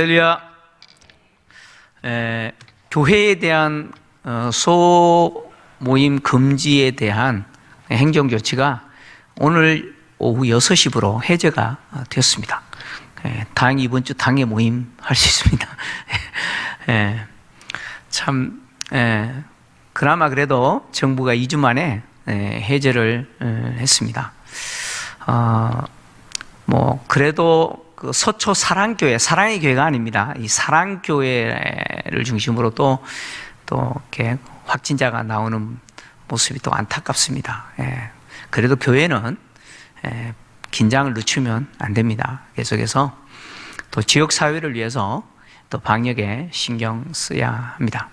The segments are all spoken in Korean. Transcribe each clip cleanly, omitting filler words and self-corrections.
할렐루야. 교회에 대한 소모임 금지에 대한 행정조치가 오늘 오후 6시부로 해제가 됐습니다. 다행히 이번 주 당회 모임 할 수 있습니다. 그나마 그래도 정부가 2주 만에 해제를 했습니다. 그래도 그 서초 사랑교회, 사랑의 교회가 아닙니다. 이 사랑교회를 중심으로 또 이렇게 확진자가 나오는 모습이 또 안타깝습니다. 그래도 교회는 긴장을 늦추면 안 됩니다. 계속해서 또 지역 사회를 위해서 또 방역에 신경 써야 합니다.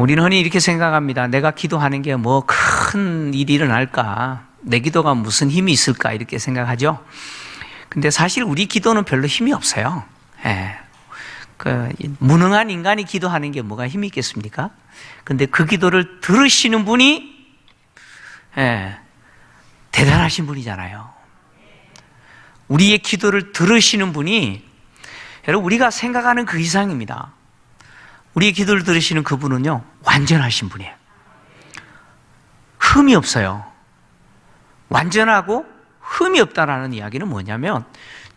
우리는 흔히 이렇게 생각합니다. 내가 기도하는 게 뭐 큰 일이 일어날까? 내 기도가 무슨 힘이 있을까? 이렇게 생각하죠. 근데 사실 우리 기도는 별로 힘이 없어요. 무능한 인간이 기도하는 게 뭐가 힘이 있겠습니까? 근데 그 기도를 들으시는 분이 대단하신 분이잖아요. 우리의 기도를 들으시는 분이 여러분 우리가 생각하는 그 이상입니다. 우리의 기도를 들으시는 그분은요 완전하신 분이에요. 흠이 없어요. 완전하고 흠이 없다라는 이야기는 뭐냐면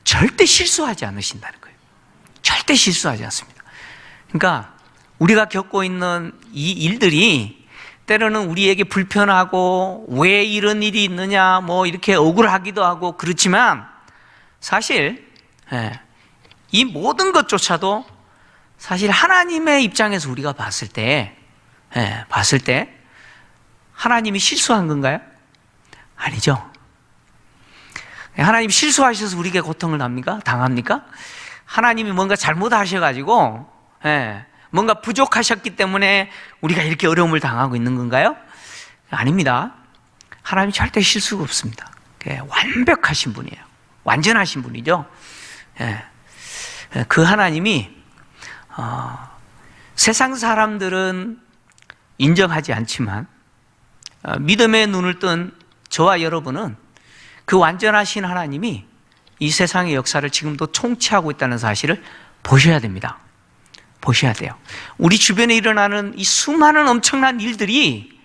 절대 실수하지 않으신다는 거예요. 절대 실수하지 않습니다. 그러니까 우리가 겪고 있는 이 일들이 때로는 우리에게 불편하고 왜 이런 일이 있느냐 뭐 이렇게 억울하기도 하고 그렇지만 사실 이 모든 것조차도 사실 하나님의 입장에서 우리가 봤을 때 하나님이 실수한 건가요? 아니죠. 하나님이 실수하셔서 우리에게 고통을 당합니까? 하나님이 뭔가 잘못하셔가지고 뭔가 부족하셨기 때문에 우리가 이렇게 어려움을 당하고 있는 건가요? 아닙니다. 하나님이 절대 실수가 없습니다. 완벽하신 분이에요. 완전하신 분이죠. 그 하나님이 세상 사람들은 인정하지 않지만 믿음의 눈을 뜬 저와 여러분은 그 완전하신 하나님이 이 세상의 역사를 지금도 통치하고 있다는 사실을 보셔야 됩니다. 보셔야 돼요. 우리 주변에 일어나는 이 수많은 엄청난 일들이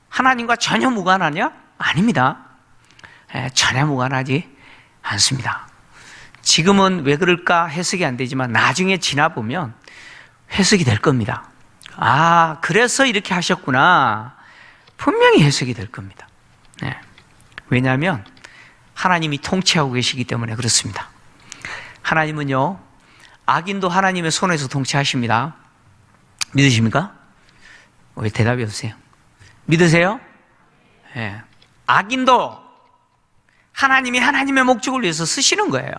하나님과 전혀 무관하냐? 아닙니다. 전혀 무관하지 않습니다. 지금은 왜 그럴까 해석이 안 되지만 나중에 지나보면 해석이 될 겁니다. 아, 그래서 이렇게 하셨구나. 분명히 해석이 될 겁니다. 왜냐하면 하나님이 통치하고 계시기 때문에 그렇습니다. 하나님은요, 악인도 하나님의 손에서 통치하십니다. 믿으십니까? 왜 대답이 없으세요? 믿으세요? 악인도 하나님이 하나님의 목적을 위해서 쓰시는 거예요.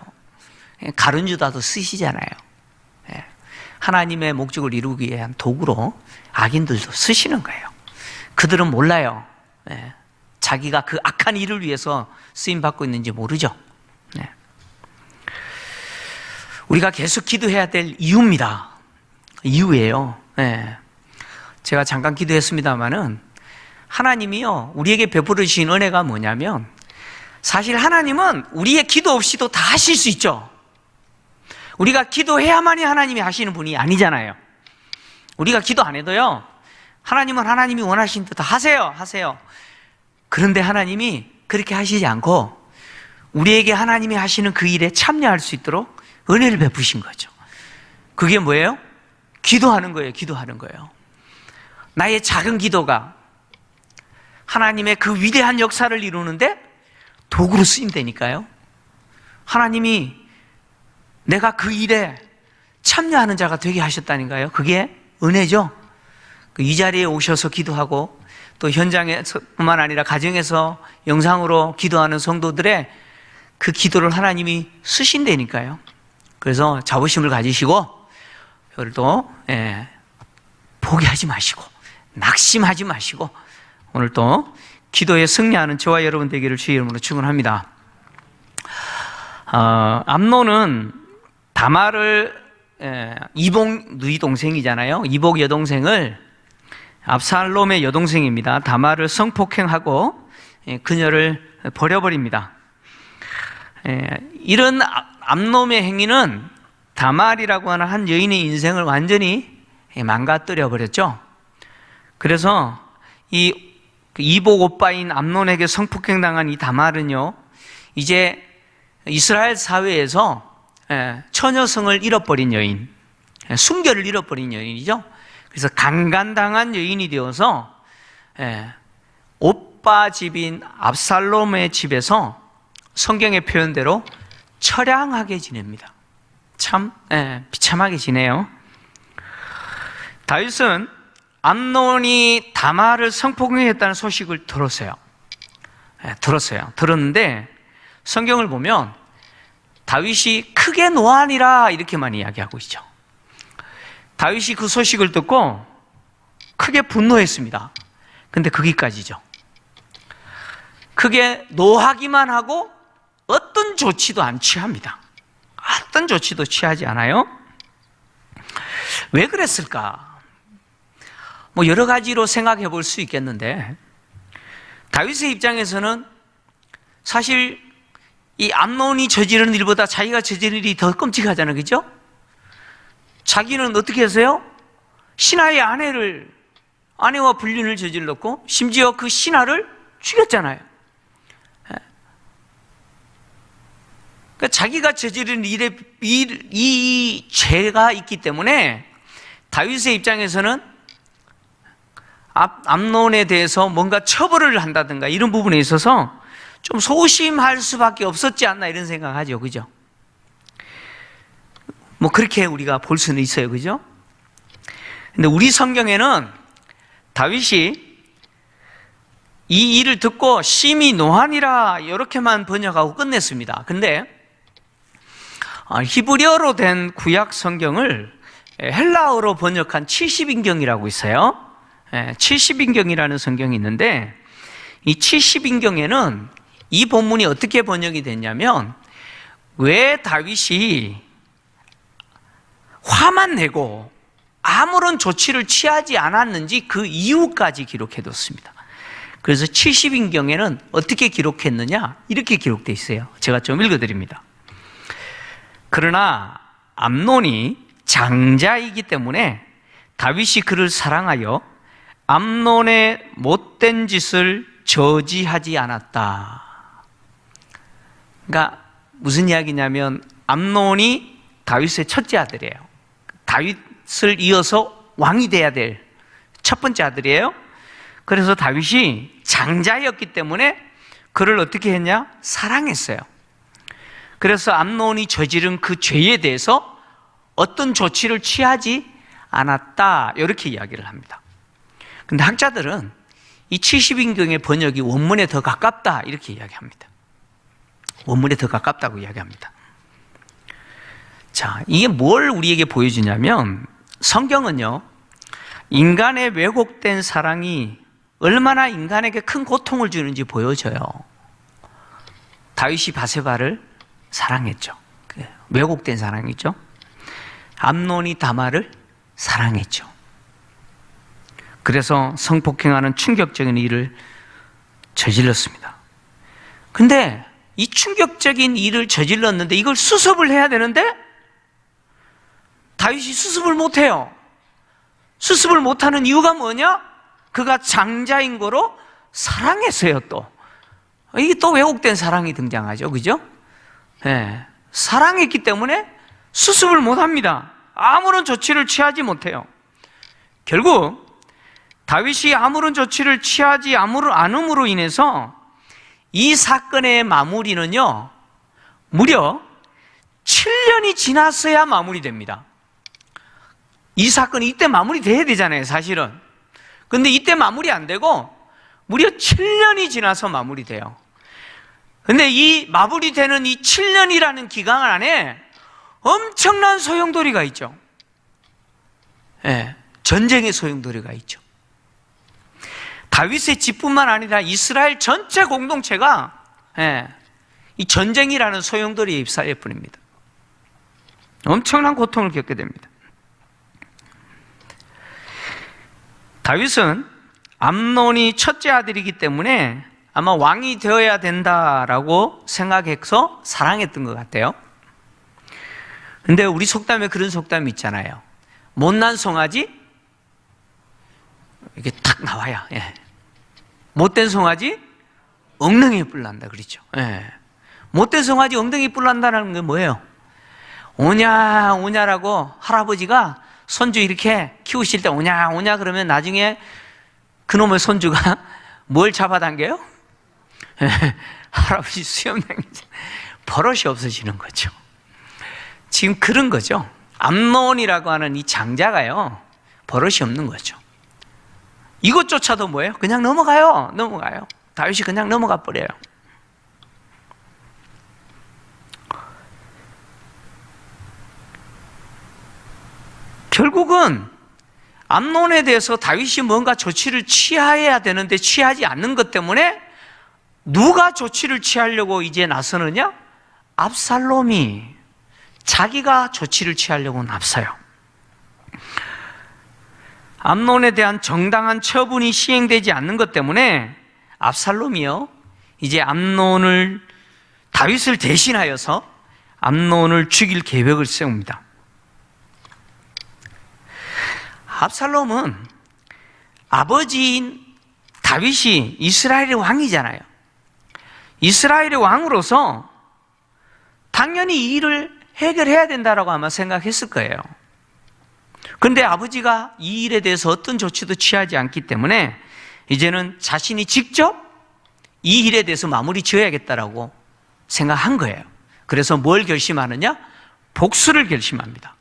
가룟유다도 쓰시잖아요. 하나님의 목적을 이루기 위한 도구로 악인들도 쓰시는 거예요. 그들은 몰라요. 자기가 그 악한 일을 위해서 쓰임받고 있는지 모르죠. 우리가 계속 기도해야 될 이유입니다. 이유예요. 제가 잠깐 기도했습니다마는 하나님이요 우리에게 베풀어 주신 은혜가 뭐냐면 사실 하나님은 우리의 기도 없이도 다 하실 수 있죠. 우리가 기도해야만이 하나님이 하시는 분이 아니잖아요. 우리가 기도 안 해도요 하나님은 하나님이 원하신 대로 다 하세요. 그런데 하나님이 그렇게 하시지 않고 우리에게 하나님이 하시는 그 일에 참여할 수 있도록 은혜를 베푸신 거죠. 그게 뭐예요? 기도하는 거예요. 나의 작은 기도가 하나님의 그 위대한 역사를 이루는데 도구로 쓰임되니까요. 하나님이 내가 그 일에 참여하는 자가 되게 하셨다니까요. 그게 은혜죠. 이 자리에 오셔서 기도하고 또 현장에서뿐만 아니라 가정에서 영상으로 기도하는 성도들의 그 기도를 하나님이 쓰신다니까요. 그래서 자부심을 가지시고 오늘도 포기하지 마시고 낙심하지 마시고 오늘 또 기도에 승리하는 저와 여러분 되기를 주의 이름으로 축원합니다. 암논은 다말을 이복 누이 동생이잖아요. 이복 여동생을 압살롬의 여동생입니다. 다말을 성폭행하고 그녀를 버려버립니다. 이런 암놈의 행위는 다말이라고 하는 한 여인의 인생을 완전히 망가뜨려 버렸죠. 그래서 이 이복 오빠인 암논에게 성폭행당한 이 다말은요, 이제 이스라엘 사회에서 처녀성을 잃어버린 여인, 순결을 잃어버린 여인이죠. 그래서 강간당한 여인이 되어서 오빠 집인 압살롬의 집에서 성경의 표현대로 처량하게 지냅니다. 참 비참하게 지내요. 다윗은 암논이 다말을 성폭행했다는 소식을 들었어요. 들었는데 성경을 보면 다윗이 크게 노하니라 이렇게만 이야기하고 있죠. 다윗이 그 소식을 듣고 크게 분노했습니다. 근데 거기까지죠. 크게 노하기만 하고 어떤 조치도 안 취합니다. 어떤 조치도 취하지 않아요. 왜 그랬을까? 뭐 여러 가지로 생각해 볼 수 있겠는데, 다윗의 입장에서는 사실 이 암논이 저지른 일보다 자기가 저지른 일이 더 끔찍하잖아요. 그죠? 자기는 어떻게 했어요? 신하의 아내와 불륜을 저질렀고 심지어 그 신하를 죽였잖아요. 그러니까 자기가 저지른 일에 이 죄가 있기 때문에 다윗의 입장에서는 암논에 대해서 뭔가 처벌을 한다든가 이런 부분에 있어서 좀 소심할 수밖에 없었지 않나 이런 생각하죠. 그죠? 뭐 그렇게 우리가 볼 수는 있어요. 그죠? 근데 우리 성경에는 다윗이 이 일을 듣고 심히 노하니라 이렇게만 번역하고 끝냈습니다. 근데 히브리어로 된 구약 성경을 헬라어로 번역한 70인경이라고 있어요. 70인경이라는 성경이 있는데 이 70인경에는 이 본문이 어떻게 번역이 됐냐면, 왜 다윗이 화만 내고 아무런 조치를 취하지 않았는지 그 이유까지 기록해뒀습니다. 그래서 70인경에는 어떻게 기록했느냐, 이렇게 기록되어 있어요. 제가 좀 읽어드립니다. 그러나 암논이 장자이기 때문에 다윗이 그를 사랑하여 암논의 못된 짓을 저지하지 않았다. 그러니까 무슨 이야기냐면, 암논이 다윗의 첫째 아들이에요. 다윗을 이어서 왕이 돼야 될 첫 번째 아들이에요. 그래서 다윗이 장자였기 때문에 그를 어떻게 했냐? 사랑했어요. 그래서 암논이 저지른 그 죄에 대해서 어떤 조치를 취하지 않았다, 이렇게 이야기를 합니다. 근데 학자들은 이 70인경의 번역이 원문에 더 가깝다, 이렇게 이야기합니다. 원문에 더 가깝다고 이야기합니다. 자, 이게 뭘 우리에게 보여주냐면, 성경은요, 인간의 왜곡된 사랑이 얼마나 인간에게 큰 고통을 주는지 보여줘요. 다윗이 바세바를 사랑했죠. 왜곡된 사랑이죠. 암논이 다말을 사랑했죠. 그래서 성폭행하는 충격적인 일을 저질렀습니다. 근데 이 충격적인 일을 저질렀는데 이걸 수습을 해야 되는데 다윗이 수습을 못해요. 수습을 못하는 이유가 뭐냐? 그가 장자인 거로 사랑했어요. 또 이게 또 왜곡된 사랑이 등장하죠. 그죠? 네. 사랑했기 때문에 수습을 못합니다. 아무런 조치를 취하지 못해요. 결국 다윗이 아무런 조치를 취하지 않음으로 인해서 이 사건의 마무리는요, 무려 7년이 지났어야 마무리됩니다. 이 사건이 이때 마무리돼야 되잖아요, 사실은. 근데 이때 마무리 안 되고 무려 7년이 지나서 마무리돼요. 근데 이 마무리되는 이 7년이라는 기간 안에 엄청난 소용돌이가 있죠. 예, 전쟁의 소용돌이가 있죠. 다윗의 집뿐만 아니라 이스라엘 전체 공동체가 이 전쟁이라는 소용돌이에 휩싸일 뿐입니다. 엄청난 고통을 겪게 됩니다. 다윗은 암논이 첫째 아들이기 때문에 아마 왕이 되어야 된다라고 생각해서 사랑했던 것 같아요. 근데 우리 속담에 그런 속담이 있잖아요. 못난 송아지 이게 탁 나와야, 예. 못된 송아지 엉덩이에 뿔 난다 그러죠. 예. 못된 송아지 엉덩이 뿔 난다는 게 뭐예요? 오냐 오냐라고 할아버지가 손주 이렇게 키우실 때 오냐 오냐 그러면 나중에 그놈의 손주가 뭘 잡아당겨요? 할아버지 수염당기죠. 버릇이 없어지는 거죠. 지금 그런 거죠. 암논이라고 하는 이 장자가요, 버릇이 없는 거죠. 이것조차도 뭐예요? 그냥 넘어가요. 다윗이 그냥 넘어가 버려요. 결국은 암논에 대해서 다윗이 뭔가 조치를 취해야 되는데 취하지 않는 것 때문에 누가 조치를 취하려고 이제 나서느냐? 압살롬이 자기가 조치를 취하려고 나서요. 암논에 대한 정당한 처분이 시행되지 않는 것 때문에 압살롬이요, 이제 다윗을 대신하여서 암논을 죽일 계획을 세웁니다. 압살롬은 아버지인 다윗이 이스라엘의 왕이잖아요. 이스라엘의 왕으로서 당연히 이 일을 해결해야 된다라고 아마 생각했을 거예요. 그런데 아버지가 이 일에 대해서 어떤 조치도 취하지 않기 때문에 이제는 자신이 직접 이 일에 대해서 마무리 지어야겠다라고 생각한 거예요. 그래서 뭘 결심하느냐? 복수를 결심합니다.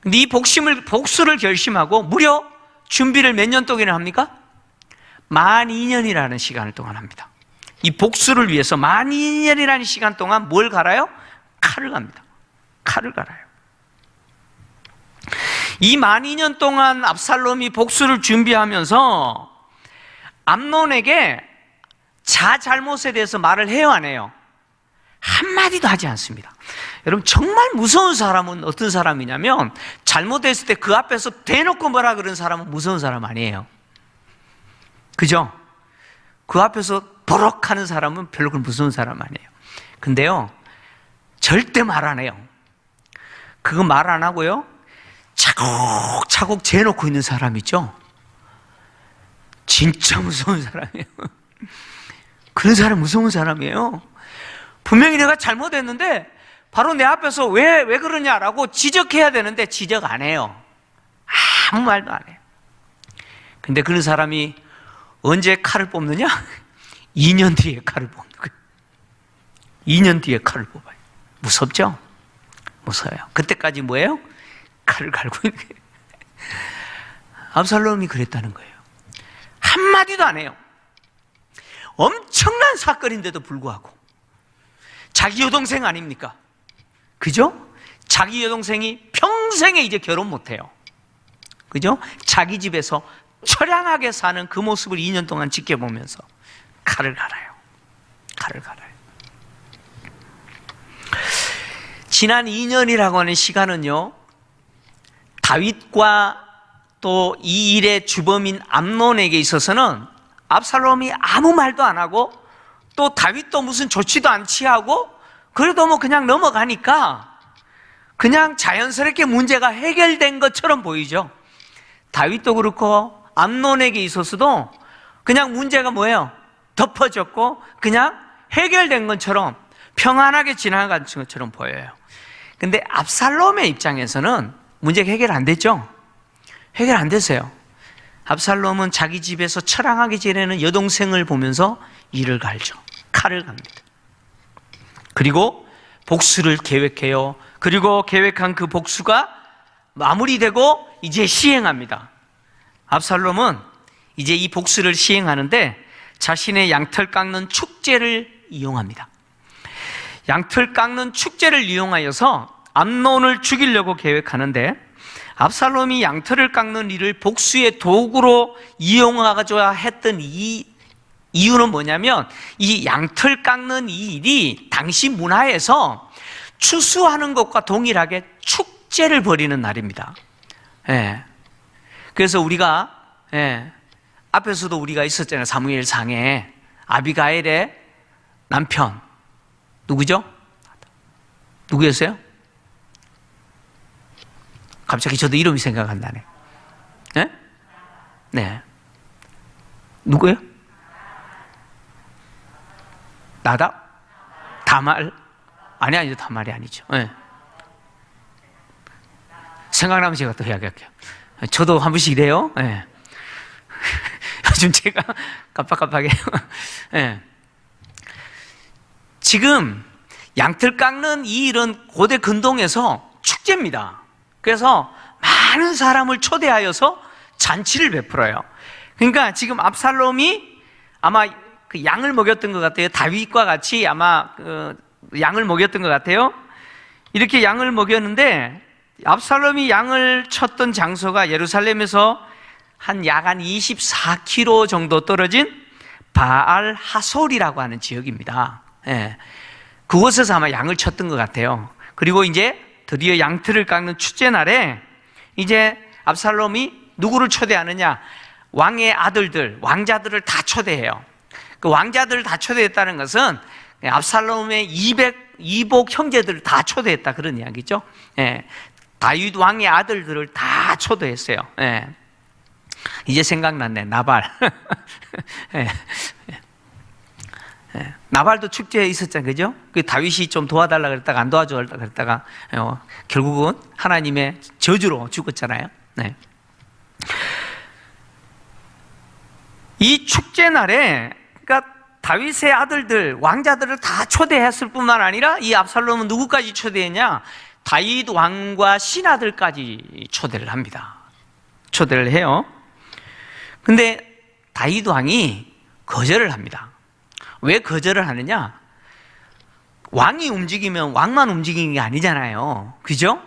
근데 이 복수를 결심하고 무려 준비를 몇 년 동안 합니까? 12년이라는 시간을 동안 합니다. 이 복수를 위해서 12년이라는 시간 동안 뭘 갈아요? 칼을 갑니다. 칼을 갈아요. 이 12년 동안 압살롬이 복수를 준비하면서 암논에게 잘못에 대해서 말을 해요, 안 해요? 한마디도 하지 않습니다. 여러분, 정말 무서운 사람은 어떤 사람이냐면 잘못했을 때 그 앞에서 대놓고 뭐라 그런 사람은 무서운 사람 아니에요. 그죠? 그 앞에서 버럭하는 사람은 별로 무서운 사람 아니에요. 근데요, 절대 말 안 해요. 그거 말 안 하고요, 차곡차곡 재놓고 있는 사람 있죠? 진짜 무서운 사람이에요. 그런 사람 무서운 사람이에요. 분명히 내가 잘못했는데 바로 내 앞에서 왜 그러냐라고 지적해야 되는데 지적 안 해요. 아무 말도 안 해요. 근데 그런 사람이 언제 칼을 뽑느냐? 2년 뒤에 칼을 뽑는 거예요. 2년 뒤에 칼을 뽑아요. 무섭죠? 무서워요. 그때까지 뭐예요? 칼을 갈고 있는 거예요. 압살롬이 그랬다는 거예요. 한마디도 안 해요. 엄청난 사건인데도 불구하고 자기 여동생 아닙니까? 그죠? 자기 여동생이 평생에 이제 결혼 못해요. 그죠? 자기 집에서 처량하게 사는 그 모습을 2년 동안 지켜보면서 칼을 갈아요. 칼을 갈아요. 지난 2년이라고 하는 시간은요, 다윗과 또 이 일의 주범인 암논에게 있어서는 압살롬이 아무 말도 안 하고 또 다윗도 무슨 조치도 안 취하고 그래도 뭐 그냥 넘어가니까 그냥 자연스럽게 문제가 해결된 것처럼 보이죠. 다윗도 그렇고 암논에게 있어서도 그냥 문제가 뭐예요? 덮어졌고 그냥 해결된 것처럼 평안하게 지나간 것처럼 보여요. 근데 압살롬의 입장에서는 문제가 해결 안 됐죠? 해결 안 됐어요. 압살롬은 자기 집에서 처량하게 지내는 여동생을 보면서 이를 갈죠. 칼을 갑니다. 그리고 복수를 계획해요. 그리고 계획한 그 복수가 마무리되고 이제 시행합니다. 압살롬은 이제 이 복수를 시행하는데 자신의 양털 깎는 축제를 이용합니다. 양털 깎는 축제를 이용하여서 암논을 죽이려고 계획하는데 압살롬이 양털을 깎는 일을 복수의 도구로 이용하고자 했던 이 이유는 뭐냐면 이 양털 깎는 이 일이 당시 문화에서 추수하는 것과 동일하게 축제를 벌이는 날입니다. 예. 그래서 우리가 앞에서도 우리가 있었잖아요. 사무엘상에 아비가일의 남편 누구죠? 누구였어요? 갑자기 저도 이름이 생각 안 나네. 네? 네. 누구예요? 나답? 다말? 아니죠. 다말이 아니죠. 네. 생각나면 제가 또 이야기할게요. 저도 한 번씩 이래요. 네. 요즘 제가 깜빡깜빡해요. 네. 지금 양틀 깎는 이 일은 고대 근동에서 축제입니다. 그래서 많은 사람을 초대하여서 잔치를 베풀어요. 그러니까 지금 압살롬이 아마 그 양을 먹였던 것 같아요. 다윗과 같이 아마 그 양을 먹였던 것 같아요. 이렇게 양을 먹였는데 압살롬이 양을 쳤던 장소가 예루살렘에서 약 24km 정도 떨어진 바알 하솔이라고 하는 지역입니다. 예. 그곳에서 아마 양을 쳤던 것 같아요. 그리고 이제 드디어 양틀을 깎는 축제 날에 이제 압살롬이 누구를 초대하느냐? 왕의 아들들, 왕자들을 다 초대해요. 그 왕자들을 다 초대했다는 것은 압살롬의 이복 형제들을 다 초대했다 그런 이야기죠. 예. 다윗 왕의 아들들을 다 초대했어요. 예. 이제 생각났네. 나발. 예. 예. 나발도 축제에 있었잖아요. 그죠? 그 다윗이 좀 도와달라 그랬다가 안 도와줘 그랬다가 결국은 하나님의 저주로 죽었잖아요. 네. 이 축제 날에 그러니까 다윗의 아들들, 왕자들을 다 초대했을 뿐만 아니라 이 압살롬은 누구까지 초대했냐? 다윗 왕과 신하들까지 초대를 합니다. 초대를 해요. 근데 다윗 왕이 거절을 합니다. 왜 거절을 하느냐? 왕이 움직이면 왕만 움직이는 게 아니잖아요. 그죠?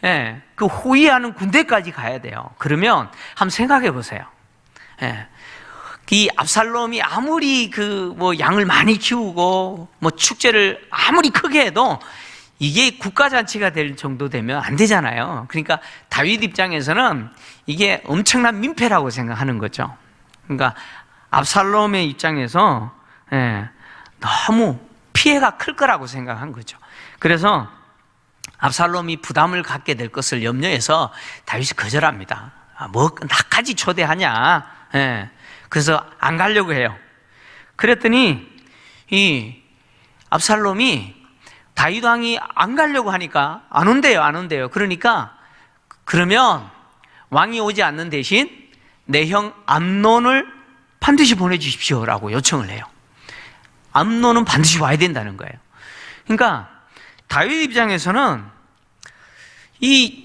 예, 그 호위하는 군대까지 가야 돼요. 그러면 한번 생각해 보세요. 예, 이 압살롬이 아무리 양을 많이 키우고 축제를 아무리 크게 해도 이게 국가잔치가 될 정도 되면 안 되잖아요. 그러니까 다윗 입장에서는 이게 엄청난 민폐라고 생각하는 거죠. 그러니까 압살롬의 입장에서 너무 피해가 클 거라고 생각한 거죠. 그래서 압살롬이 부담을 갖게 될 것을 염려해서 다윗이 거절합니다. 나까지 초대하냐? 그래서 안 가려고 해요. 그랬더니 이 압살롬이 다윗 왕이 안 가려고 하니까 안 온대요. 그러니까 그러면 왕이 오지 않는 대신 내 형 암논을 반드시 보내주십시오라고 요청을 해요. 암논은 반드시 와야 된다는 거예요. 그러니까 다윗 입장에서는 이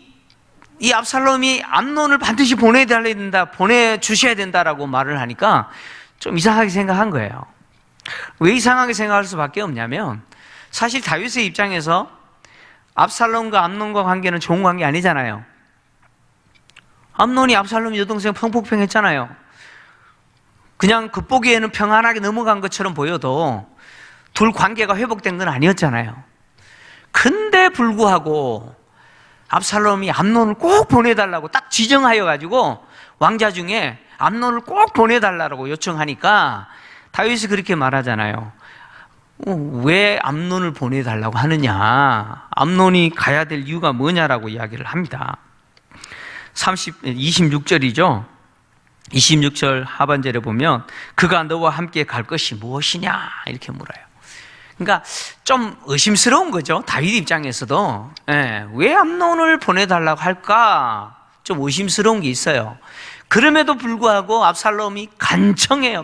압살롬이 암논을 반드시 보내주셔야 된다라고 말을 하니까 좀 이상하게 생각한 거예요. 왜 이상하게 생각할 수밖에 없냐면 사실 다윗의 입장에서 압살롬과 암논과 관계는 좋은 관계 아니잖아요. 암논이 압살롬 여동생 평폭평했잖아요. 그냥 겉보기에는 평안하게 넘어간 것처럼 보여도 둘 관계가 회복된 건 아니었잖아요. 근데 불구하고 압살롬이 암논을 꼭 보내달라고 딱 지정하여 가지고 왕자 중에 암논을 꼭 보내달라고 요청하니까 다윗이 그렇게 말하잖아요. 왜 암논을 보내달라고 하느냐? 암논이 가야 될 이유가 뭐냐라고 이야기를 합니다. 26절이죠. 26절 하반절에 보면 그가 너와 함께 갈 것이 무엇이냐 이렇게 물어요. 그러니까 좀 의심스러운 거죠. 다윗 입장에서도 왜 암논을 보내달라고 할까? 좀 의심스러운 게 있어요. 그럼에도 불구하고 압살롬이 간청해요.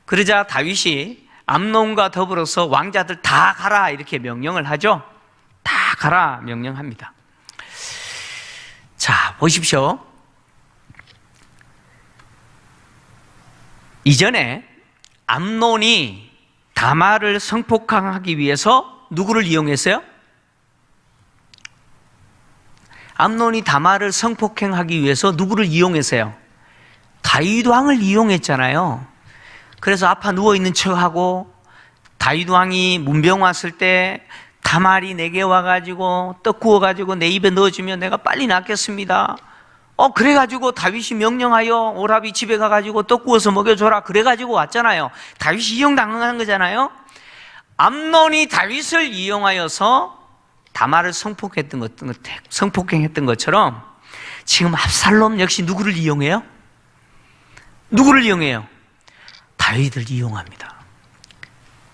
그러자 다윗이 암논과 더불어서 왕자들 다 가라 이렇게 명령을 하죠. 다 가라 명령합니다. 자, 보십시오. 이전에 암논이 다말을 성폭행하기 위해서 누구를 이용했어요? 암논이 다말을 성폭행하기 위해서 누구를 이용했어요? 다윗 왕을 이용했잖아요. 그래서 아파 누워있는 척하고 다윗 왕이 문병 왔을 때 다말이 내게 와가지고 떡 구워가지고 내 입에 넣어주면 내가 빨리 낫겠습니다. 그래가지고 다윗이 명령하여 오라비 집에 가가지고 떡 구워서 먹여줘라. 그래가지고 왔잖아요. 다윗이 이용당한 거잖아요. 암논이 다윗을 이용하여서 다말을 성폭행했던 것처럼 지금 압살롬 역시 누구를 이용해요? 누구를 이용해요? 다윗을 이용합니다.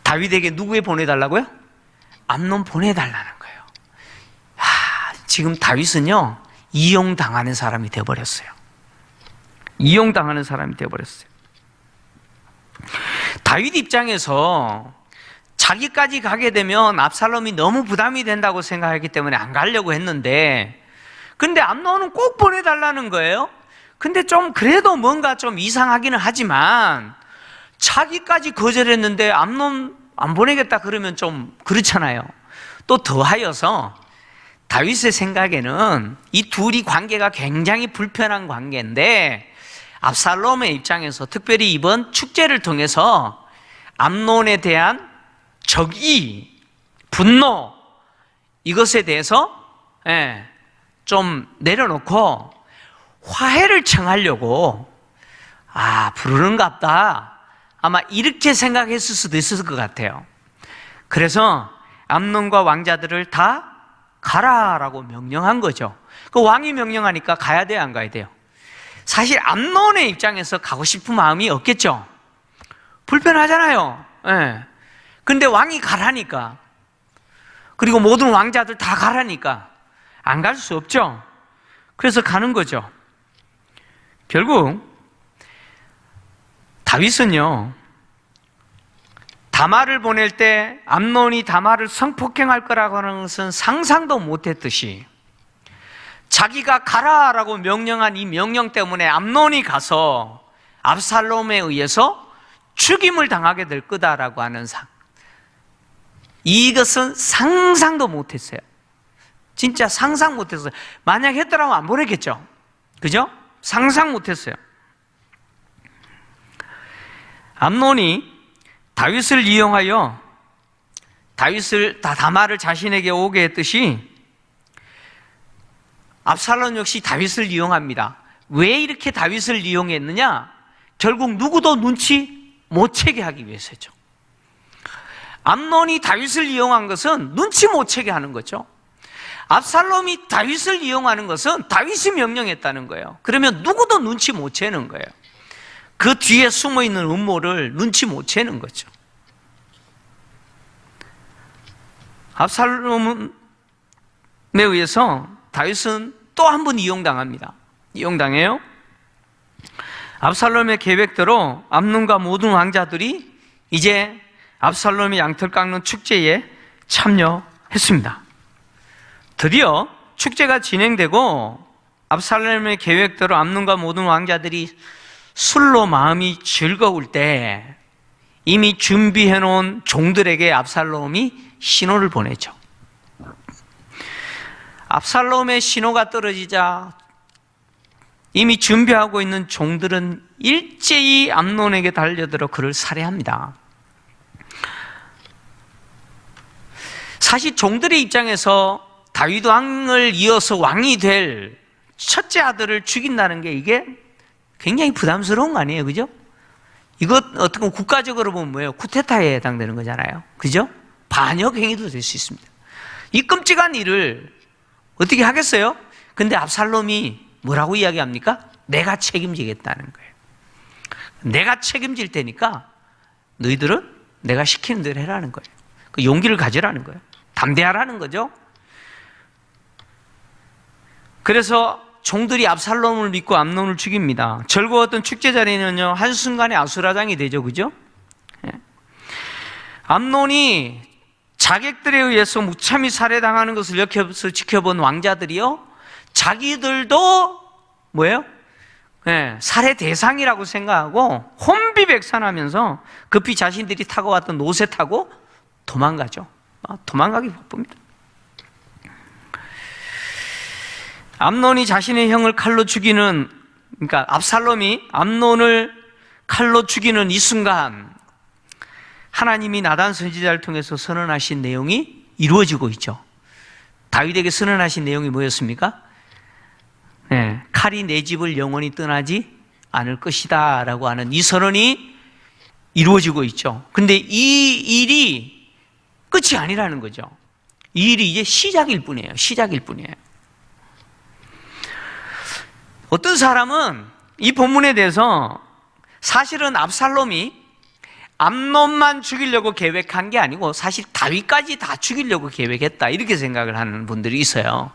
다윗에게 누구에 보내달라고요? 암논 보내달라는 거예요. 지금 다윗은요, 이용당하는 사람이 되어버렸어요. 이용당하는 사람이 되어버렸어요. 다윗 입장에서 자기까지 가게 되면 압살롬이 너무 부담이 된다고 생각했기 때문에 안 가려고 했는데, 근데 암논은 꼭 보내달라는 거예요. 근데 좀 그래도 뭔가 좀 이상하기는 하지만 자기까지 거절했는데 암논 안 보내겠다 그러면 좀 그렇잖아요. 또 더하여서 다윗의 생각에는 이 둘이 관계가 굉장히 불편한 관계인데, 압살롬의 입장에서 특별히 이번 축제를 통해서 암논에 대한 적의, 분노, 이것에 대해서 좀 내려놓고 화해를 청하려고 부르는갑다, 아마 이렇게 생각했을 수도 있을 것 같아요. 그래서 암논과 왕자들을 다 가라라고 명령한 거죠. 그 왕이 명령하니까 가야 돼요, 안 가야 돼요? 사실 암논의 입장에서 가고 싶은 마음이 없겠죠. 불편하잖아요. 근데 왕이 가라니까, 그리고 모든 왕자들 다 가라니까 안 갈 수 없죠. 그래서 가는 거죠. 결국 다윗은요, 다말을 보낼 때 암논이 다말을 성폭행할 거라고 하는 것은 상상도 못했듯이, 자기가 가라라고 명령한 이 명령 때문에 암논이 가서 압살롬에 의해서 죽임을 당하게 될 거다라고 하는 이것은 상상도 못했어요. 진짜 상상 못했어요. 만약 했더라면 안 보냈겠죠. 그죠? 상상 못했어요. 암논이 다윗을 이용하여 다말을 자신에게 오게 했듯이 압살롬 역시 다윗을 이용합니다. 왜 이렇게 다윗을 이용했느냐? 결국 누구도 눈치 못 채게 하기 위해서죠. 암논이 다윗을 이용한 것은 눈치 못 채게 하는 거죠. 압살롬이 다윗을 이용하는 것은 다윗이 명령했다는 거예요. 그러면 누구도 눈치 못 채는 거예요. 그 뒤에 숨어있는 음모를 눈치 못 채는 거죠. 압살롬에 의해서 다윗은 또 한 번 이용당합니다. 이용당해요. 압살롬의 계획대로 암논과 모든 왕자들이 이제 압살롬의 양털 깎는 축제에 참여했습니다. 드디어 축제가 진행되고 압살롬의 계획대로 암논과 모든 왕자들이 술로 마음이 즐거울 때 이미 준비해놓은 종들에게 압살롬이 신호를 보내죠. 압살롬의 신호가 떨어지자 이미 준비하고 있는 종들은 일제히 암논에게 달려들어 그를 살해합니다. 사실 종들의 입장에서 다윗 왕을 이어서 왕이 될 첫째 아들을 죽인다는 게 이게 굉장히 부담스러운 거 아니에요? 그죠? 이것 어떻게 보면 국가적으로 보면 뭐예요? 쿠데타에 해당되는 거잖아요. 그죠? 반역 행위도 될 수 있습니다. 이 끔찍한 일을 어떻게 하겠어요? 근데 압살롬이 뭐라고 이야기합니까? 내가 책임지겠다는 거예요. 내가 책임질 테니까 너희들은 내가 시키는 대로 해라는 거예요. 그 용기를 가지라는 거예요. 담대하라는 거죠. 그래서 종들이 압살롬을 믿고 암논을 죽입니다. 즐거웠던 축제 자리는요, 한순간에 아수라장이 되죠. 그죠? 암논이 자객들에 의해서 무참히 살해당하는 것을 옆에서 지켜본 왕자들이요, 자기들도 뭐예요? 살해 대상이라고 생각하고 혼비백산하면서 급히 자신들이 타고 왔던 노새 타고 도망가죠. 도망가기 바쁩니다. 암논이 자신의 형을 칼로 죽이는, 그러니까 압살롬이 암논을 칼로 죽이는 이 순간 하나님이 나단 선지자를 통해서 선언하신 내용이 이루어지고 있죠. 다윗에게 선언하신 내용이 뭐였습니까? 칼이 내 집을 영원히 떠나지 않을 것이다 라고 하는 이 선언이 이루어지고 있죠. 근데 이 일이 끝이 아니라는 거죠. 이 일이 이제 시작일 뿐이에요. 시작일 뿐이에요. 어떤 사람은 이 본문에 대해서 사실은 압살롬이 암논만 죽이려고 계획한 게 아니고 사실 다윗까지 다 죽이려고 계획했다, 이렇게 생각을 하는 분들이 있어요.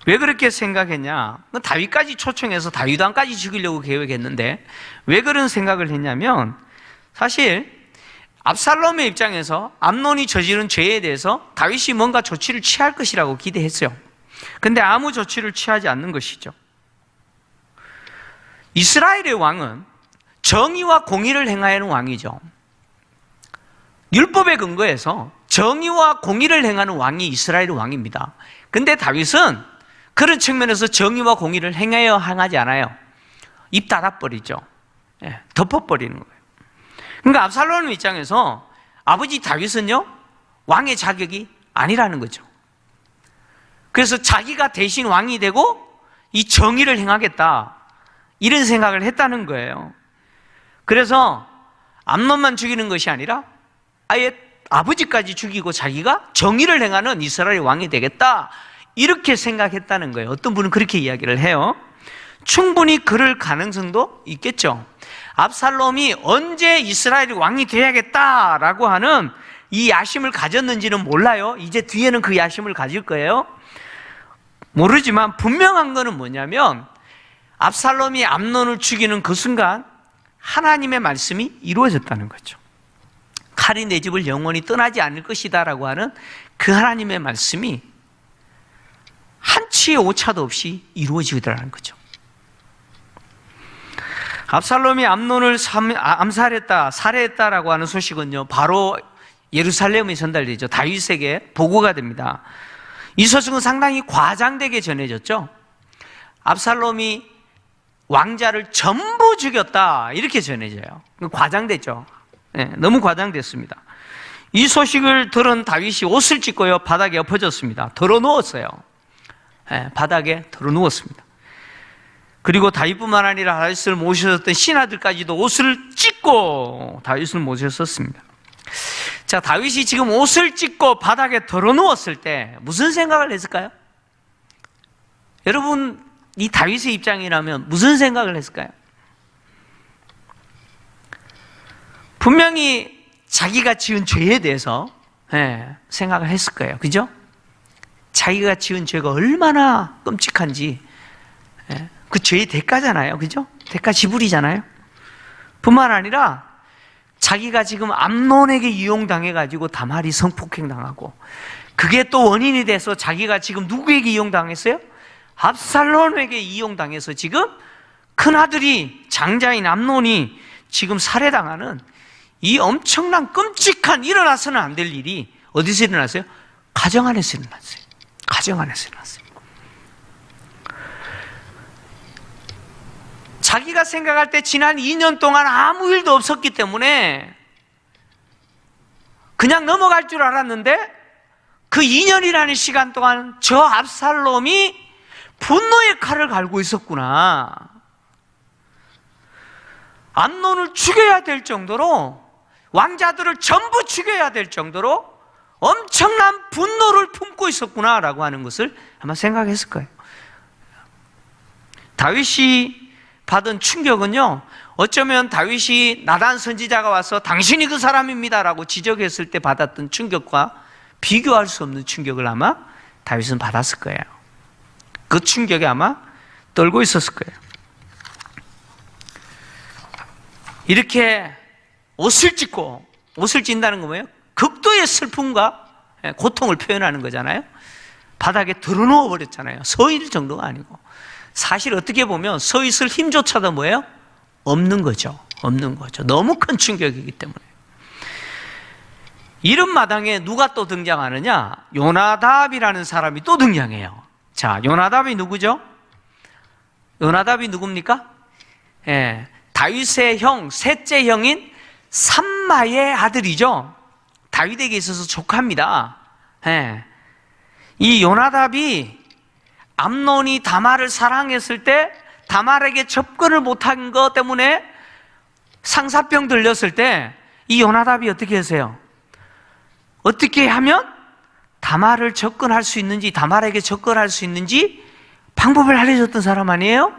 왜 그렇게 생각했냐? 다윗까지 초청해서 다윗 왕까지 죽이려고 계획했는데 왜 그런 생각을 했냐면, 사실 압살롬의 입장에서 암논이 저지른 죄에 대해서 다윗이 뭔가 조치를 취할 것이라고 기대했어요. 근데 아무 조치를 취하지 않는 것이죠. 이스라엘의 왕은 정의와 공의를 행하는 왕이죠. 율법에 근거해서 정의와 공의를 행하는 왕이 이스라엘의 왕입니다. 근데 다윗은 그런 측면에서 정의와 공의를 행하지 않아요. 입 닫아버리죠. 덮어버리는 거예요. 그러니까 압살롬 입장에서 아버지 다윗은요, 왕의 자격이 아니라는 거죠. 그래서 자기가 대신 왕이 되고 이 정의를 행하겠다, 이런 생각을 했다는 거예요. 그래서 암논만 죽이는 것이 아니라 아예 아버지까지 죽이고 자기가 정의를 행하는 이스라엘의 왕이 되겠다, 이렇게 생각했다는 거예요. 어떤 분은 그렇게 이야기를 해요. 충분히 그럴 가능성도 있겠죠. 압살롬이 언제 이스라엘의 왕이 되어야겠다라고 하는 이 야심을 가졌는지는 몰라요. 이제 뒤에는 그 야심을 가질 거예요. 모르지만 분명한 거는 뭐냐면, 압살롬이 암논을 죽이는 그 순간 하나님의 말씀이 이루어졌다는 거죠. 칼이 내 집을 영원히 떠나지 않을 것이다 라고 하는 그 하나님의 말씀이 한치의 오차도 없이 이루어지더라는 거죠. 압살롬이 암논을 암살했다, 살해했다라고 하는 소식은요, 바로 예루살렘에 전달되죠. 다윗에게 보고가 됩니다. 이 소식은 상당히 과장되게 전해졌죠. 압살롬이 왕자를 전부 죽였다, 이렇게 전해져요. 과장됐죠. 너무 과장됐습니다. 이 소식을 들은 다윗이 옷을 찢고요, 바닥에 엎어졌습니다. 덜어누웠어요. 바닥에 덜어누웠습니다. 그리고 다윗뿐만 아니라 다윗을 모셨던 신하들까지도 옷을 찢고 다윗을 모셨었습니다. 자, 다윗이 지금 옷을 찢고 바닥에 덜어누웠을 때 무슨 생각을 했을까요? 여러분, 이 다윗의 입장이라면 무슨 생각을 했을까요? 분명히 자기가 지은 죄에 대해서 생각을 했을 거예요. 그죠? 자기가 지은 죄가 얼마나 끔찍한지, 그 죄의 대가잖아요. 그죠? 대가 지불이잖아요. 뿐만 아니라 자기가 지금 암논에게 이용당해가지고 다말이 성폭행당하고, 그게 또 원인이 돼서 자기가 지금 누구에게 이용당했어요? 압살롬에게 이용당해서 지금 큰아들이, 장자인 암논이 지금 살해당하는 이 엄청난 끔찍한, 일어나서는 안 될 일이 어디서 일어났어요? 가정 안에서 일어났어요. 가정 안에서 일어났어요. 자기가 생각할 때 지난 2년 동안 아무 일도 없었기 때문에 그냥 넘어갈 줄 알았는데, 그 2년이라는 시간 동안 저 압살롬이 분노의 칼을 갈고 있었구나. 암논을 죽여야 될 정도로, 왕자들을 전부 죽여야 될 정도로 엄청난 분노를 품고 있었구나라고 하는 것을 아마 생각했을 거예요. 다윗이 받은 충격은요, 어쩌면 다윗이 나단 선지자가 와서 당신이 그 사람입니다라고 지적했을 때 받았던 충격과 비교할 수 없는 충격을 아마 다윗은 받았을 거예요. 그 충격에 아마 떨고 있었을 거예요. 이렇게 옷을 찢고, 옷을 찢는다는 건 뭐예요? 극도의 슬픔과 고통을 표현하는 거잖아요. 바닥에 드러누워 버렸잖아요. 서 있을 정도가 아니고. 사실 어떻게 보면 서 있을 힘조차도 뭐예요? 없는 거죠. 없는 거죠. 너무 큰 충격이기 때문에. 이런 마당에 누가 또 등장하느냐? 요나답이라는 사람이 또 등장해요. 자, 요나답이 누구죠? 요나답이 누굽니까? 다윗의 형, 셋째 형인 삼마의 아들이죠. 다윗에게 있어서 조카입니다. 이 요나답이 암논이 다말을 사랑했을 때 다말에게 접근을 못한 것 때문에 상사병 들렸을 때 이 요나답이 어떻게 했어요? 어떻게 하면 다말을 접근할 수 있는지, 다말에게 접근할 수 있는지 방법을 알려줬던 사람 아니에요?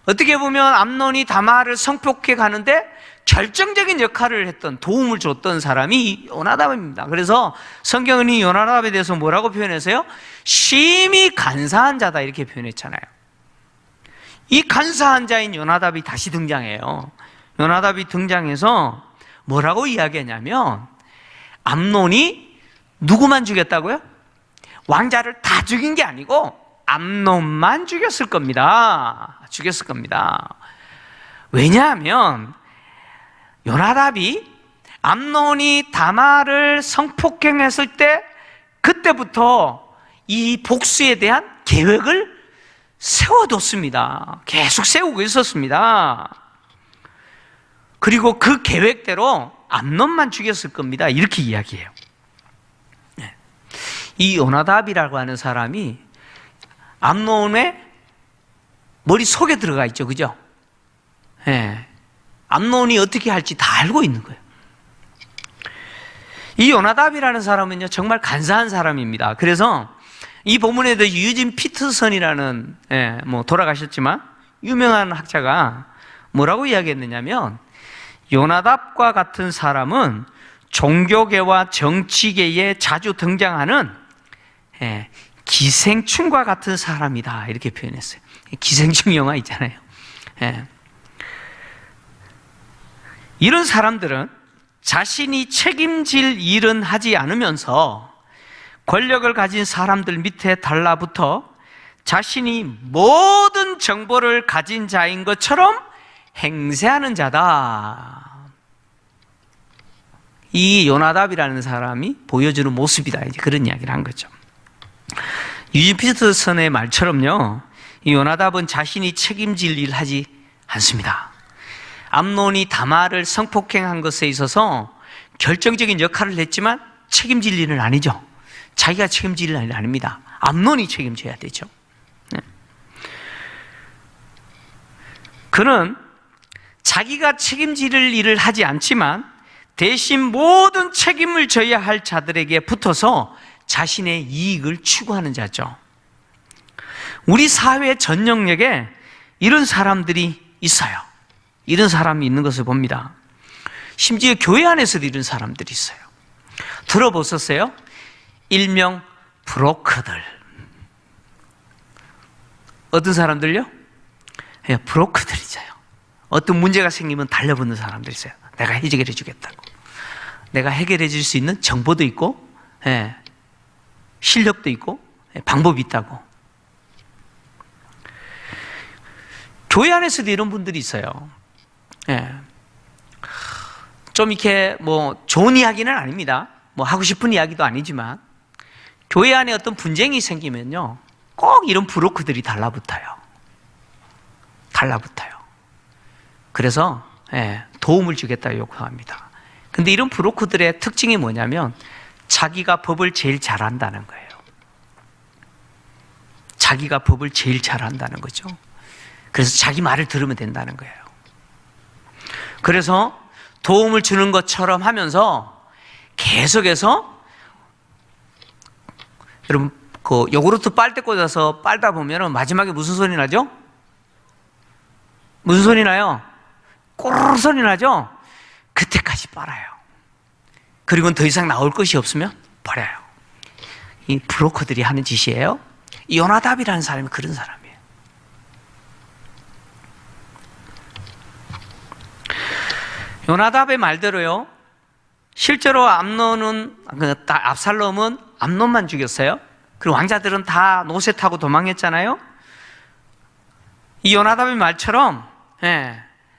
어떻게 보면 암논이 다말을 성폭해 가는데 결정적인 역할을 했던, 도움을 줬던 사람이 요나답입니다. 그래서 성경은 이 요나답에 대해서 뭐라고 표현했어요? 심히 간사한 자다, 이렇게 표현했잖아요. 이 간사한 자인 요나답이 다시 등장해요. 요나답이 등장해서 뭐라고 이야기했냐면, 암논이 누구만 죽였다고요? 왕자를 다 죽인 게 아니고 암논만 죽였을 겁니다. 죽였을 겁니다. 왜냐하면 요나답이 암논이 다말을 성폭행했을 때, 그때부터 이 복수에 대한 계획을 세워뒀습니다. 계속 세우고 있었습니다. 그리고 그 계획대로 암논만 죽였을 겁니다. 이렇게 이야기해요. 이 요나답이라고 하는 사람이 암논의 머릿속에 들어가 있죠. 그죠? 예. 암논이 어떻게 할지 다 알고 있는 거예요. 이 요나답이라는 사람은요, 정말 간사한 사람입니다. 그래서 이 본문에도 유진 피터슨이라는, 돌아가셨지만 유명한 학자가 뭐라고 이야기했느냐면, 요나답과 같은 사람은 종교계와 정치계에 자주 등장하는 기생충과 같은 사람이다, 이렇게 표현했어요. 기생충 영화 있잖아요. 이런 사람들은 자신이 책임질 일은 하지 않으면서 권력을 가진 사람들 밑에 달라붙어 자신이 모든 정보를 가진 자인 것처럼 행세하는 자다. 이 요나답이라는 사람이 보여주는 모습이다, 이제 그런 이야기를 한 거죠. 유진 피터슨의 말처럼요, 이 요나답은 자신이 책임질 일을 하지 않습니다. 암논이 다말을 성폭행한 것에 있어서 결정적인 역할을 했지만 책임질 일은 아니죠. 자기가 책임질 일은 아닙니다. 암논이 책임져야 되죠. 그는 자기가 책임질 일을 하지 않지만 대신 모든 책임을 져야 할 자들에게 붙어서 자신의 이익을 추구하는 자죠. 우리 사회 전 영역에 이런 사람들이 있어요. 이런 사람이 있는 것을 봅니다. 심지어 교회 안에서도 이런 사람들이 있어요. 들어보셨어요? 일명 브로커들. 어떤 사람들요? 브로커들이잖아요. 어떤 문제가 생기면 달려붙는 사람들이 있어요. 내가 해결해 주겠다고. 내가 해결해 줄 수 있는 정보도 있고, 실력도 있고, 방법이 있다고. 교회 안에서도 이런 분들이 있어요. 좀 이렇게 좋은 이야기는 아닙니다. 하고 싶은 이야기도 아니지만, 교회 안에 어떤 분쟁이 생기면요, 꼭 이런 브로커들이 달라붙어요. 그래서 도움을 주겠다고 요구합니다. 근데 이런 브로커들의 특징이 뭐냐면 자기가 법을 제일 잘한다는 거예요. 자기가 법을 제일 잘한다는 거죠. 그래서 자기 말을 들으면 된다는 거예요. 그래서 도움을 주는 것처럼 하면서 계속해서, 여러분 그 요구르트 빨대 꽂아서 빨다 보면 마지막에 무슨 소리 나죠? 무슨 소리 나요? 꼬르르 소리 나죠? 그때까지 빨아요. 그리고는 더 이상 나올 것이 없으면 버려요. 이 브로커들이 하는 짓이에요. 이 요나답이라는 사람이 그런 사람이에요. 요나답의 말대로요, 실제로 압살롬은 암논만 죽였어요. 그리고 왕자들은 다 노새 타고 도망했잖아요. 이 요나답의 말처럼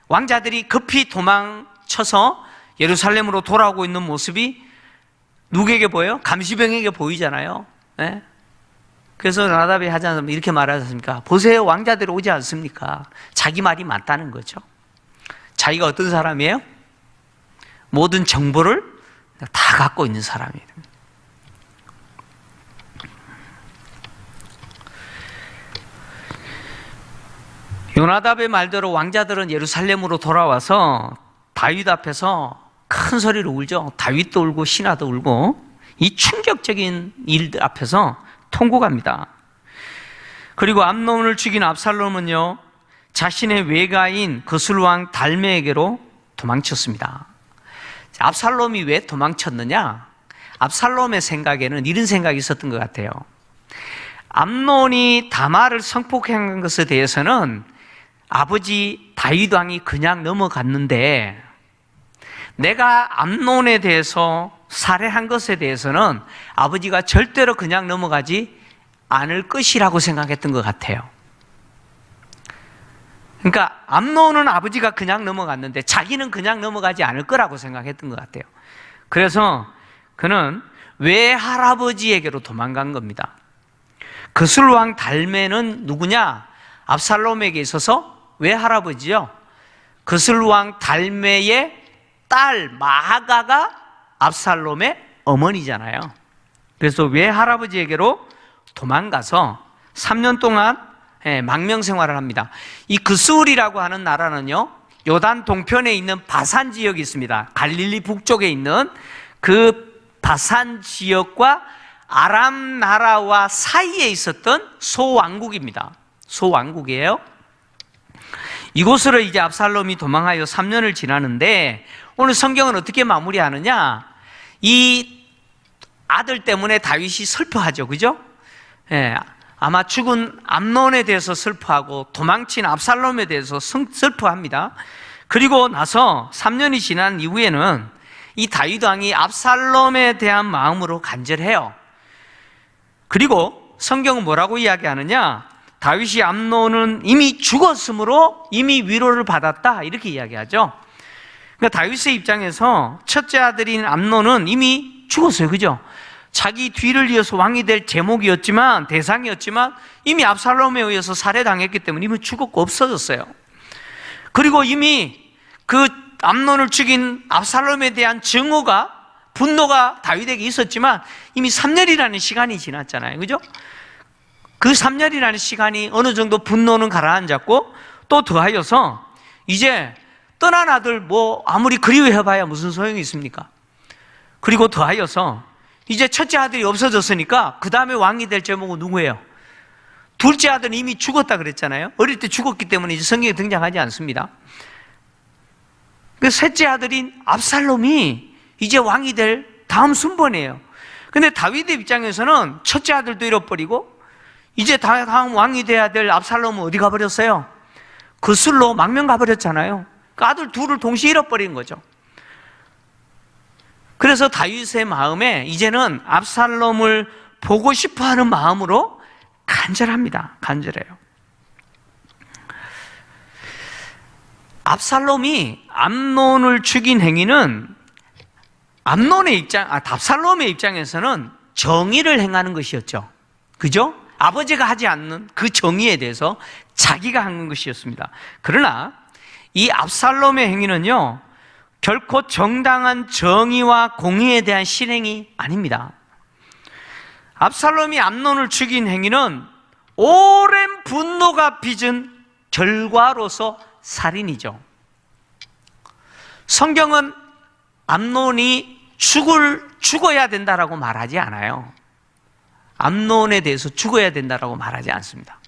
왕자들이 급히 도망쳐서 예루살렘으로 돌아오고 있는 모습이 누구에게 보여요? 감시병에게 보이잖아요. 그래서 요나답이 하지 않습니까? 이렇게 말하지 않습니까? 보세요, 왕자들이 오지 않습니까? 자기 말이 맞다는 거죠. 자기가 어떤 사람이에요? 모든 정보를 다 갖고 있는 사람이에요. 요나답의 말대로 왕자들은 예루살렘으로 돌아와서 다윗 앞에서 큰 소리로 울죠. 다윗도 울고 신하도 울고 이 충격적인 일들 앞에서 통곡합니다. 그리고 암논을 죽인 압살롬은요, 자신의 외가인 거슬왕 달메에게로 도망쳤습니다. 압살롬이 왜 도망쳤느냐? 압살롬의 생각에는 이런 생각이 있었던 것 같아요. 암논이 다말을 성폭행한 것에 대해서는 아버지 다윗 왕이 그냥 넘어갔는데, 내가 암논에 대해서 살해한 것에 대해서는 아버지가 절대로 그냥 넘어가지 않을 것이라고 생각했던 것 같아요. 그러니까 암논은 아버지가 그냥 넘어갔는데 자기는 그냥 넘어가지 않을 거라고 생각했던 것 같아요. 그래서 그는 외할아버지에게로 도망간 겁니다. 거슬왕 달메는 누구냐? 압살롬에게 있어서 외할아버지요. 거슬왕 달메의 딸 마아가가 압살롬의 어머니잖아요. 그래서 외할아버지에게로 도망가서 3년 동안 망명 생활을 합니다. 이 그스울이라고 하는 나라는요, 요단 동편에 있는 바산 지역이 있습니다. 갈릴리 북쪽에 있는 그 바산 지역과 아람 나라와 사이에 있었던 소왕국입니다. 소왕국이에요. 이곳으로 이제 압살롬이 도망하여 3년을 지나는데, 오늘 성경은 어떻게 마무리하느냐? 이 아들 때문에 다윗이 슬퍼하죠. 그죠? 아마 죽은 암논에 대해서 슬퍼하고 도망친 압살롬에 대해서 슬퍼합니다. 그리고 나서 3년이 지난 이후에는 이 다윗 왕이 압살롬에 대한 마음으로 간절해요. 그리고 성경은 뭐라고 이야기하느냐? 다윗이 암논은 이미 죽었으므로 이미 위로를 받았다, 이렇게 이야기하죠. 그러니까 다윗의 입장에서 첫째 아들인 암논은 이미 죽었어요. 그죠? 자기 뒤를 이어서 왕이 될 제목이었지만, 대상이었지만 이미 압살롬에 의해서 살해당했기 때문에 이미 죽었고 없어졌어요. 그리고 이미 그 암논을 죽인 압살롬에 대한 증오가, 분노가 다윗에게 있었지만 이미 3년이라는 시간이 지났잖아요. 그죠? 그 3년이라는 시간이 어느 정도 분노는 가라앉았고, 또 더하여서 이제 떠난 아들 뭐 아무리 그리워해봐야 무슨 소용이 있습니까? 그리고 더하여서 이제 첫째 아들이 없어졌으니까 그 다음에 왕이 될 제목은 누구예요? 둘째 아들은 이미 죽었다 그랬잖아요. 어릴 때 죽었기 때문에 이제 성경에 등장하지 않습니다. 그 셋째 아들인 압살롬이 이제 왕이 될 다음 순번이에요. 근데 다윗의 입장에서는 첫째 아들도 잃어버리고 이제 다음 왕이 돼야 될 압살롬은 어디 가버렸어요? 그슬로 망명 가버렸잖아요. 그 아들 둘을 동시에 잃어버린 거죠. 그래서 다윗의 마음에 이제는 압살롬을 보고 싶어하는 마음으로 간절합니다. 간절해요. 압살롬이 암논을 죽인 행위는 압살롬의 입장에서는 정의를 행하는 것이었죠. 그죠? 아버지가 하지 않는 그 정의에 대해서 자기가 하는 것이었습니다. 그러나 이 압살롬의 행위는요, 결코 정당한 정의와 공의에 대한 실행이 아닙니다. 압살롬이 암논을 죽인 행위는 오랜 분노가 빚은 결과로서 살인이죠. 성경은 암논이 죽어야 된다라고 말하지 않아요. 암논에 대해서 죽어야 된다라고 말하지 않습니다.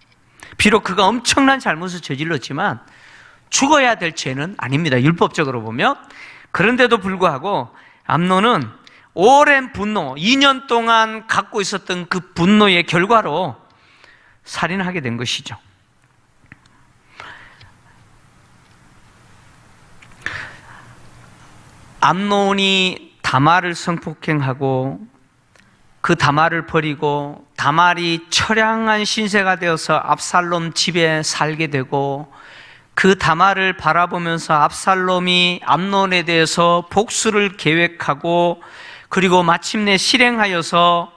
비록 그가 엄청난 잘못을 저질렀지만 죽어야 될 죄는 아닙니다. 율법적으로 보면. 그런데도 불구하고 암논은 오랜 분노, 2년 동안 갖고 있었던 그 분노의 결과로 살인하게 된 것이죠. 암논이 다말을 성폭행하고 그 다말을 버리고 다말이 처량한 신세가 되어서 압살롬 집에 살게 되고, 그 다말을 바라보면서 압살롬이 암논에 대해서 복수를 계획하고, 그리고 마침내 실행하여서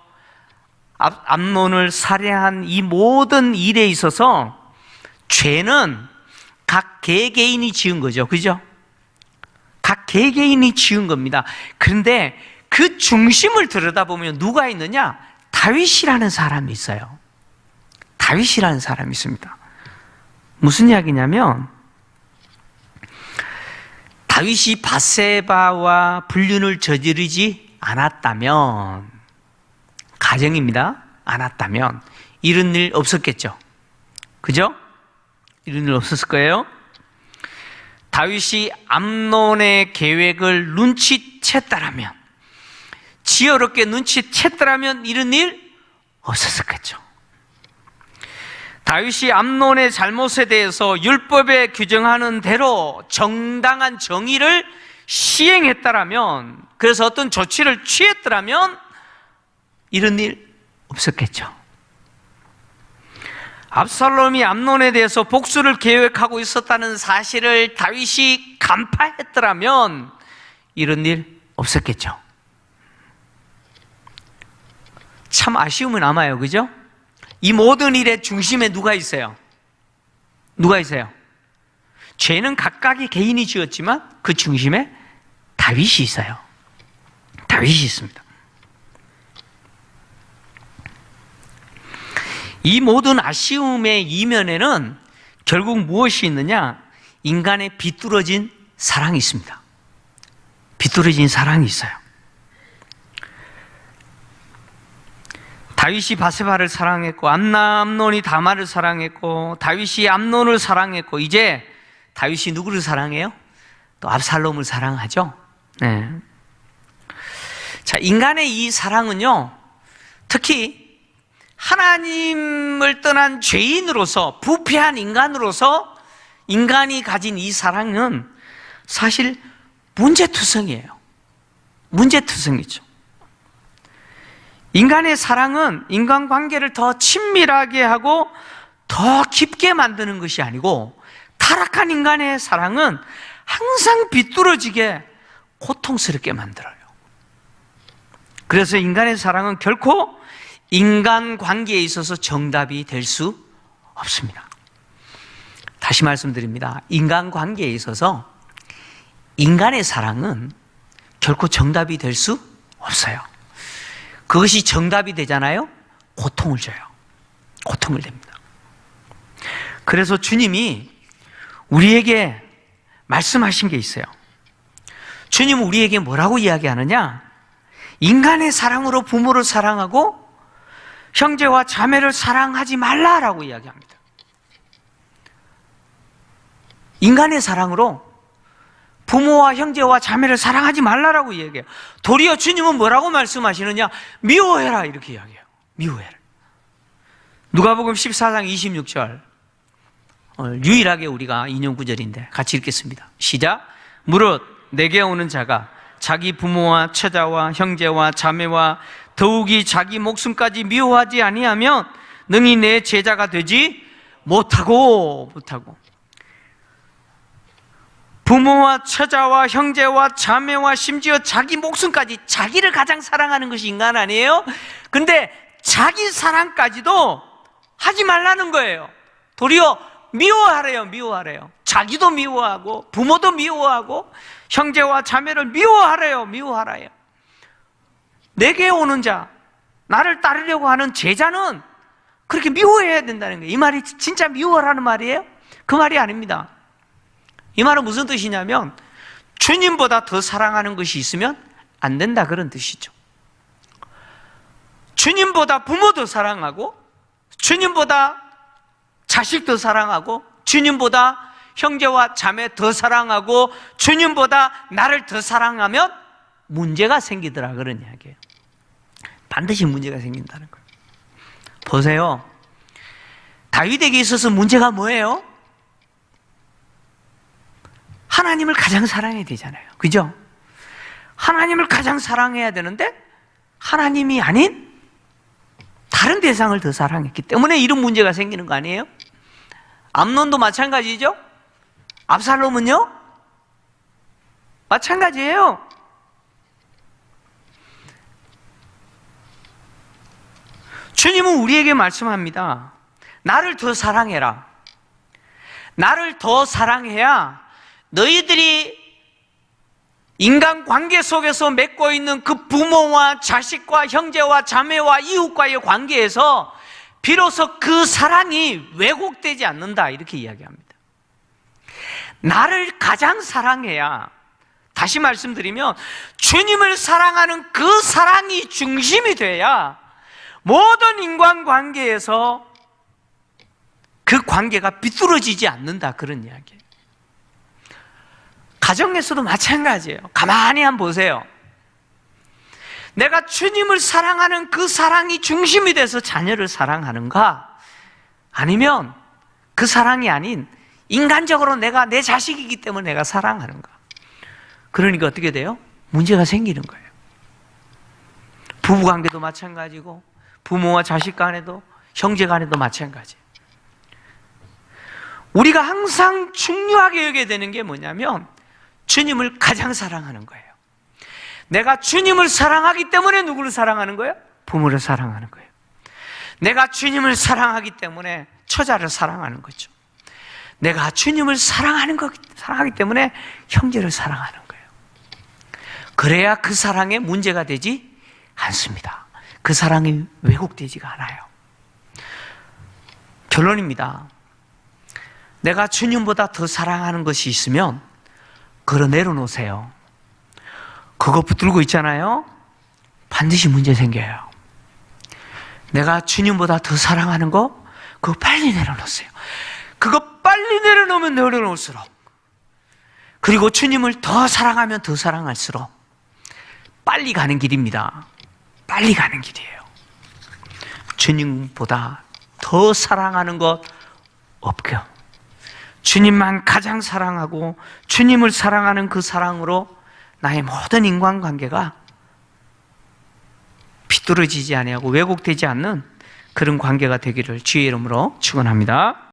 암논을 살해한 이 모든 일에 있어서 죄는 각 개개인이 지은 거죠. 그죠? 각 개개인이 지은 겁니다. 그런데 그 중심을 들여다보면 누가 있느냐? 다윗이라는 사람이 있어요. 다윗이라는 사람이 있습니다. 무슨 이야기냐면, 다윗이 밧세바와 불륜을 저지르지 않았다면 가정입니다. 않았다면 이런 일 없었겠죠. 그죠? 이런 일 없었을 거예요. 다윗이 암논의 계획을 눈치챘다라면, 지혜롭게 눈치챘다라면 이런 일 없었을겠죠. 다윗이 암논의 잘못에 대해서 율법에 규정하는 대로 정당한 정의를 시행했다라면, 그래서 어떤 조치를 취했더라면 이런 일 없었겠죠. 압살롬이 암논에 대해서 복수를 계획하고 있었다는 사실을 다윗이 간파했더라면 이런 일 없었겠죠. 참 아쉬움은 남아요. 그죠? 이 모든 일의 중심에 누가 있어요? 누가 있어요? 죄는 각각의 개인이 지었지만 그 중심에 다윗이 있어요. 다윗이 있습니다. 이 모든 아쉬움의 이면에는 결국 무엇이 있느냐? 인간의 비뚤어진 사랑이 있습니다. 비뚤어진 사랑이 있어요. 다윗이 바세바를 사랑했고, 암논이 다말을 사랑했고, 다윗이 암논을 사랑했고, 이제 다윗이 누구를 사랑해요? 또 압살롬을 사랑하죠. 네. 자, 인간의 이 사랑은요, 특히 하나님을 떠난 죄인으로서, 부패한 인간으로서 인간이 가진 이 사랑은 사실 문제투성이에요. 문제투성이죠. 인간의 사랑은 인간관계를 더 친밀하게 하고 더 깊게 만드는 것이 아니고, 타락한 인간의 사랑은 항상 비뚤어지게 고통스럽게 만들어요. 그래서 인간의 사랑은 결코 인간관계에 있어서 정답이 될 수 없습니다. 다시 말씀드립니다. 인간관계에 있어서 인간의 사랑은 결코 정답이 될 수 없어요. 그것이 정답이 되잖아요? 고통을 줘요. 고통을 냅니다. 그래서 주님이 우리에게 말씀하신 게 있어요. 주님은 우리에게 뭐라고 이야기하느냐? 인간의 사랑으로 부모를 사랑하고 형제와 자매를 사랑하지 말라라고 이야기합니다. 인간의 사랑으로 부모와 형제와 자매를 사랑하지 말라라고 이야기해요. 도리어 주님은 뭐라고 말씀하시느냐? 미워해라, 이렇게 이야기해요. 미워해라. 누가복음 14장 26절, 유일하게 우리가 인용 구절인데 같이 읽겠습니다. 시작. 무릇 내게 오는 자가 자기 부모와 처자와 형제와 자매와 더욱이 자기 목숨까지 미워하지 아니하면 능히 내 제자가 되지 못하고. 부모와 처자와 형제와 자매와 심지어 자기 목숨까지, 자기를 가장 사랑하는 것이 인간 아니에요? 근데 자기 사랑까지도 하지 말라는 거예요. 도리어 미워하래요. 미워하래요. 자기도 미워하고 부모도 미워하고 형제와 자매를 미워하래요. 미워하래요. 내게 오는 자, 나를 따르려고 하는 제자는 그렇게 미워해야 된다는 거예요. 이 말이 진짜 미워하라는 말이에요? 그 말이 아닙니다. 이 말은 무슨 뜻이냐면 주님보다 더 사랑하는 것이 있으면 안 된다, 그런 뜻이죠. 주님보다 부모 더 사랑하고, 주님보다 자식 더 사랑하고, 주님보다 형제와 자매 더 사랑하고, 주님보다 나를 더 사랑하면 문제가 생기더라, 그런 이야기예요. 반드시 문제가 생긴다는 거예요. 보세요. 다윗에게 있어서 문제가 뭐예요? 하나님을 가장 사랑해야 되잖아요. 그죠? 하나님을 가장 사랑해야 되는데 하나님이 아닌 다른 대상을 더 사랑했기 때문에 이런 문제가 생기는 거 아니에요? 암논도 마찬가지죠? 압살롬은요? 마찬가지예요. 주님은 우리에게 말씀합니다. 나를 더 사랑해라. 나를 더 사랑해야 너희들이 인간관계 속에서 맺고 있는 그 부모와 자식과 형제와 자매와 이웃과의 관계에서 비로소 그 사랑이 왜곡되지 않는다, 이렇게 이야기합니다. 나를 가장 사랑해야, 다시 말씀드리면 주님을 사랑하는 그 사랑이 중심이 돼야 모든 인간관계에서 그 관계가 비뚤어지지 않는다, 그런 이야기예요. 가정에서도 마찬가지예요. 가만히 한번 보세요. 내가 주님을 사랑하는 그 사랑이 중심이 돼서 자녀를 사랑하는가? 아니면 그 사랑이 아닌 인간적으로 내가 내 자식이기 때문에 내가 사랑하는가? 그러니까 어떻게 돼요? 문제가 생기는 거예요. 부부관계도 마찬가지고 부모와 자식 간에도 형제 간에도 마찬가지예요. 우리가 항상 중요하게 여겨야 되는 게 뭐냐면 주님을 가장 사랑하는 거예요. 내가 주님을 사랑하기 때문에 누구를 사랑하는 거예요? 부모를 사랑하는 거예요. 내가 주님을 사랑하기 때문에 처자를 사랑하는 거죠. 내가 주님을 사랑하기 때문에 형제를 사랑하는 거예요. 그래야 그 사랑에 문제가 되지 않습니다. 그 사랑이 왜곡되지가 않아요. 결론입니다. 내가 주님보다 더 사랑하는 것이 있으면 그거 내려놓으세요. 그거 붙들고 있잖아요. 반드시 문제 생겨요. 내가 주님보다 더 사랑하는 거 그거 빨리 내려놓으세요. 그거 빨리 내려놓으면 내려놓을수록, 그리고 주님을 더 사랑하면 더 사랑할수록 빨리 가는 길입니다. 빨리 가는 길이에요. 주님보다 더 사랑하는 것 없고 주님만 가장 사랑하고 주님을 사랑하는 그 사랑으로 나의 모든 인간관계가 비뚤어지지 아니하고 왜곡되지 않는 그런 관계가 되기를 주의 이름으로 축원합니다.